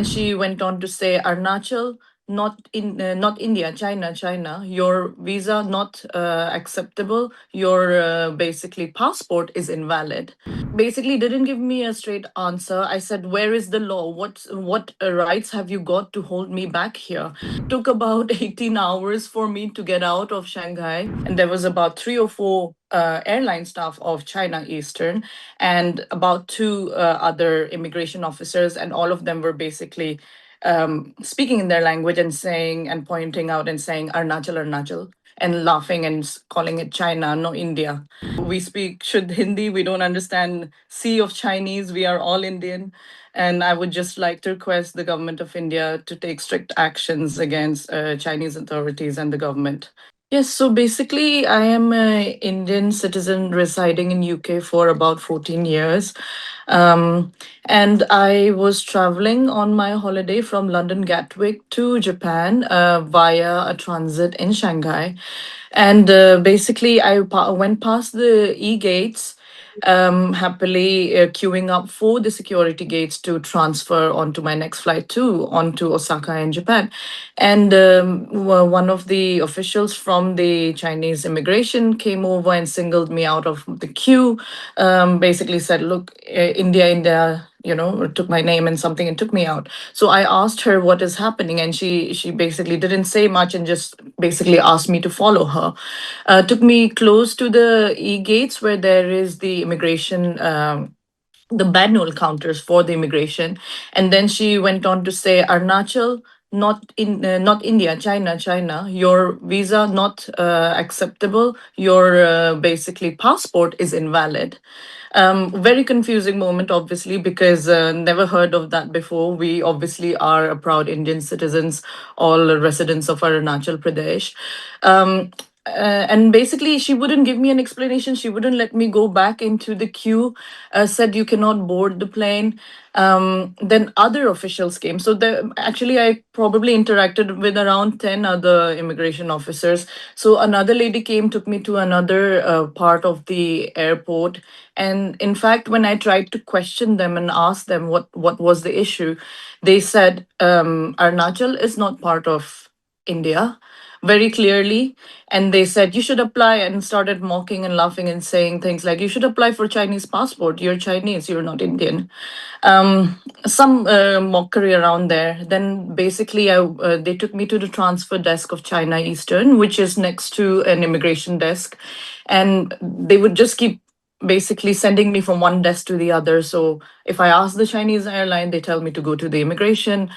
She went on to say, Arunachal, not India, China. Your visa not acceptable. Your basically passport is invalid. Basically, didn't give me a straight answer. I said, where is the law? What rights have you got to hold me back here? Took about 18 hours for me to get out of Shanghai, and there was about three or four airline staff of China Eastern and about two other immigration officers, and all of them were basically speaking in their language and saying and pointing out and saying Arunachal, and laughing and calling it China, no India. We speak should Hindi, we don't understand C of Chinese, we are all Indian. And I would just like to request the government of India to take strict actions against Chinese authorities and the government. Yes, so basically, I am an Indian citizen residing in UK for about 14 years. Um, and I was traveling on my holiday from London Gatwick to Japan via a transit in Shanghai. And basically, went past the e gates, happily queuing up for the security gates to transfer onto my next flight to onto Osaka in Japan. And one of the officials from the Chinese immigration came over and singled me out of the queue. Basically said, "Look, India." Took my name and something and took me out. So I asked her what is happening, and she basically didn't say much and just basically asked me to follow her. Took me close to the e gates where there is the immigration. The manual counters for the immigration, and then she went on to say, Arunachal, not India, China. Your visa not acceptable. Your basically passport is invalid. Very confusing moment, obviously, because never heard of that before. We obviously are a proud Indian citizens, all residents of Arunachal Pradesh. Um, and basically, she wouldn't give me an explanation. She wouldn't let me go back into the queue. Said you cannot board the plane. Then other officials came. So actually, I probably interacted with around 10 other immigration officers. So another lady came, took me to another part of the airport. And in fact, when I tried to question them and ask them what was the issue, they said Arunachal is not part of India very clearly. And they said you should apply, and started mocking and laughing and saying things like, you should apply for Chinese passport, you're Chinese, you're not Indian. Some mockery around there. Then basically they took me to the transfer desk of China Eastern, which is next to an immigration desk, and they would just keep basically sending me from one desk to the other. So if I ask the Chinese airline, they tell me to go to the immigration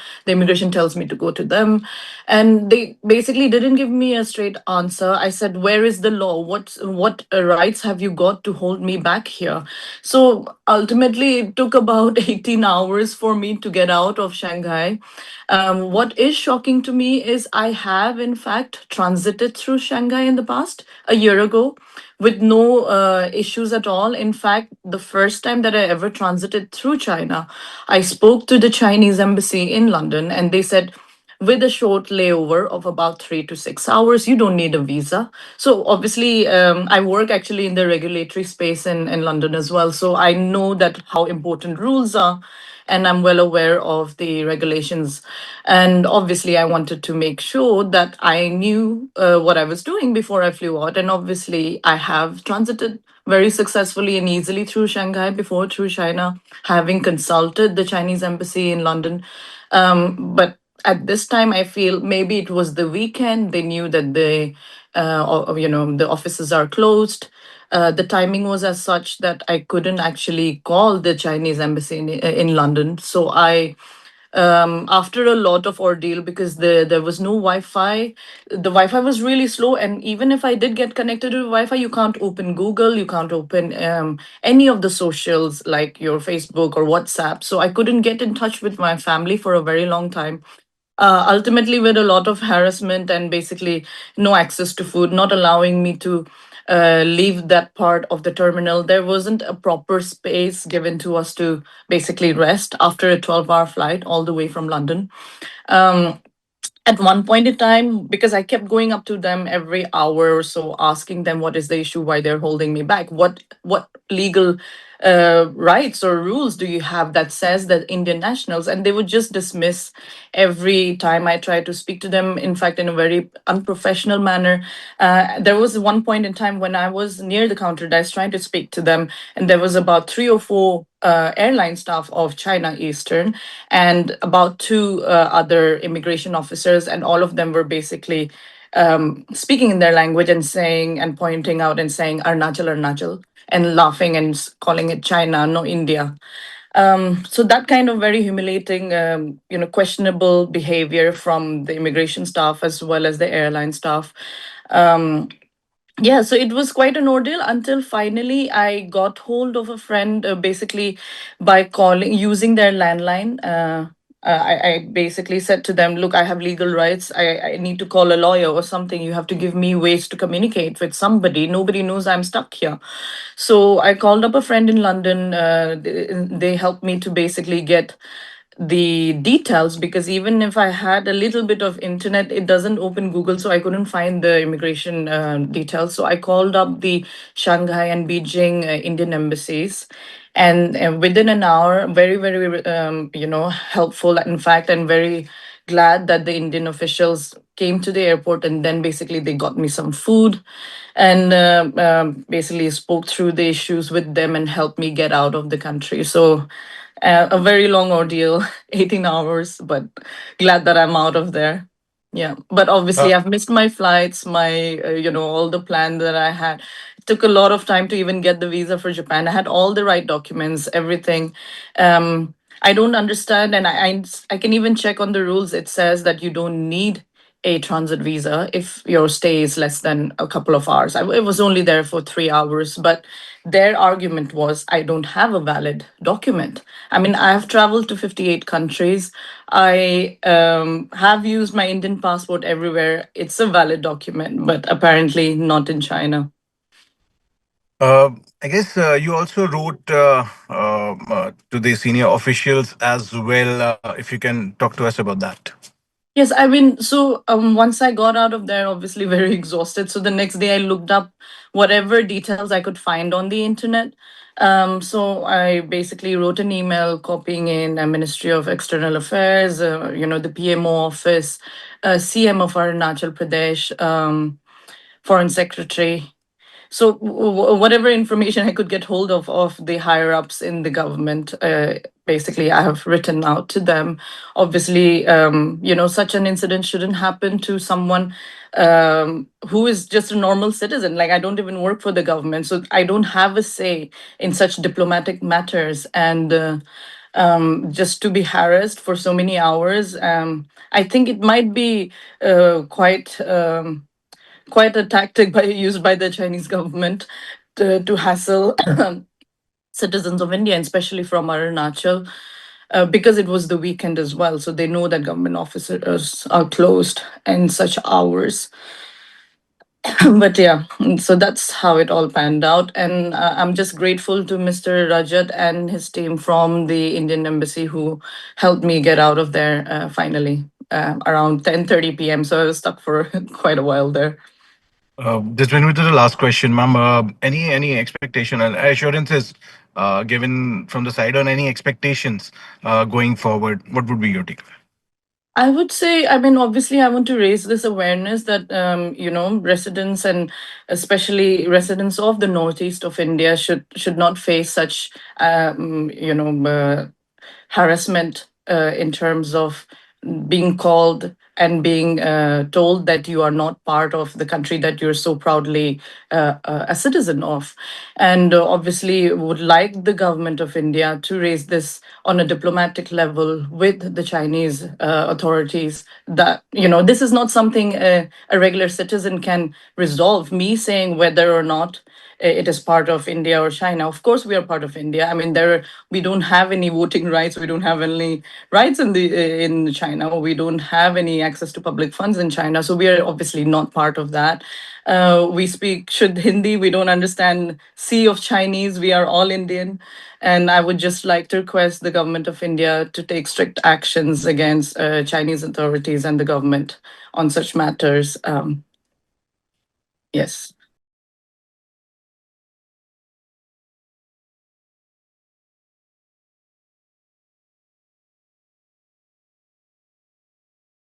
tells me to go to them. And they basically didn't give me a straight answer. I said, where is the law? What rights have you got to hold me back here? So ultimately, it took about 18 hours for me to get out of Shanghai. What is shocking to me is I have, in fact, transited through Shanghai in the past, a year ago, with no issues at all. In fact, the first time that I ever transited through China, I spoke to the Chinese embassy in London, and they said, with a short layover of about 3 to 6 hours, you don't need a visa. So obviously, I work actually in the regulatory space in London as well. So I know that how important rules are, and I'm well aware of the regulations. And obviously, I wanted to make sure that I knew what I was doing before I flew out. And obviously, I have transited very successfully and easily through Shanghai before, through China, having consulted the Chinese embassy in London. But at this time, I feel maybe it was the weekend. They knew that the offices are closed. The timing was as such that I couldn't actually call the Chinese embassy in London. So after a lot of ordeal, because there was no Wi-Fi, the Wi-Fi was really slow, and even if I did get connected to Wi-Fi, you can't open Google, you can't open any of the socials like your Facebook or WhatsApp. So I couldn't get in touch with my family for a very long time. Ultimately, with a lot of harassment and basically no access to food, not allowing me to leave that part of the terminal. There wasn't a proper space given to us to basically rest after a 12-hour flight all the way from London. Um, at one point in time, because I kept going up to them every hour or so, asking them what is the issue, why they're holding me back, what legal rights or rules do you have that says that Indian nationals? And they would just dismiss every time I tried to speak to them, in fact, in a very unprofessional manner. There was one point in time when I was near the counter desk trying to speak to them, and there was about three or four airline staff of China Eastern and about two other immigration officers, and all of them were basically speaking in their language and saying and pointing out and saying Arunachal, Arunachal, and laughing and calling it China, no India. So that kind of very humiliating, questionable behavior from the immigration staff as well as the airline staff. Um, yeah, so it was quite an ordeal until finally I got hold of a friend, basically by calling using their landline. I basically said to them, look, I have legal rights. I need to call a lawyer or something. You have to give me ways to communicate with somebody. Nobody knows I'm stuck here. So I called up a friend in London. They helped me to basically get the details, because even if I had a little bit of internet, it doesn't open Google, so I couldn't find the immigration details. So I called up the Shanghai and Beijing Indian embassies, and within an hour, very very helpful, in fact, and very glad that the Indian officials came to the airport, and then basically they got me some food and basically spoke through the issues with them and helped me get out of the country. So a very long ordeal, 18 hours, but glad that I'm out of there. Yeah, but obviously I've missed my flights, my all the plan that I had. It took a lot of time to even get the visa for Japan. I had all the right documents, everything. I don't understand, and I can even check on the rules. It says that you don't need a transit visa if your stay is less than a couple of hours. It was only there for 3 hours, but their argument was I don't have a valid document. I mean, I have traveled to 58 countries. I have used my Indian passport everywhere. It's a valid document, but apparently not in China. I guess you also wrote to the senior officials as well. If you can talk to us about that. Yes, I mean, so once I got out of there, obviously very exhausted. So the next day I looked up whatever details I could find on the internet. So I basically wrote an email copying in a Ministry of External Affairs, the PMO office, CM of Arunachal Pradesh, Foreign Secretary. So whatever information I could get hold of the higher ups in the government, basically I have written out to them. Obviously, such an incident shouldn't happen to someone who is just a normal citizen. Like, I don't even work for the government, so I don't have a say in such diplomatic matters. And just to be harassed for so many hours, I think it might be quite. Quite a tactic used by the Chinese government to hassle citizens of India, and especially from Arunachal, because it was the weekend as well. So they know that government offices are closed in such hours. But yeah, so that's how it all panned out. And I'm just grateful to Mr. Rajat and his team from the Indian embassy who helped me get out of there finally around 10:30 p.m. So I was stuck for quite a while there. This brings me to the last question, ma'am. Any expectation and assurances given from the side on any expectations going forward? What would be your take? I would say, I mean, obviously, I want to raise this awareness that, residents and especially residents of the northeast of India should not face such, harassment in terms of being called and being told that you are not part of the country that you're so proudly a citizen of. And obviously, would like the government of India to raise this on a diplomatic level with the Chinese authorities. That, this is not something a regular citizen can resolve. Me saying whether or not it is part of India or China. Of course, we are part of India. I mean, we don't have any voting rights. We don't have any rights in China. We don't have any access to public funds in China. So we are obviously not part of that. We speak should Hindi. We don't understand C of Chinese. We are all Indian. And I would just like to request the government of India to take strict actions against Chinese authorities and the government on such matters. Yes.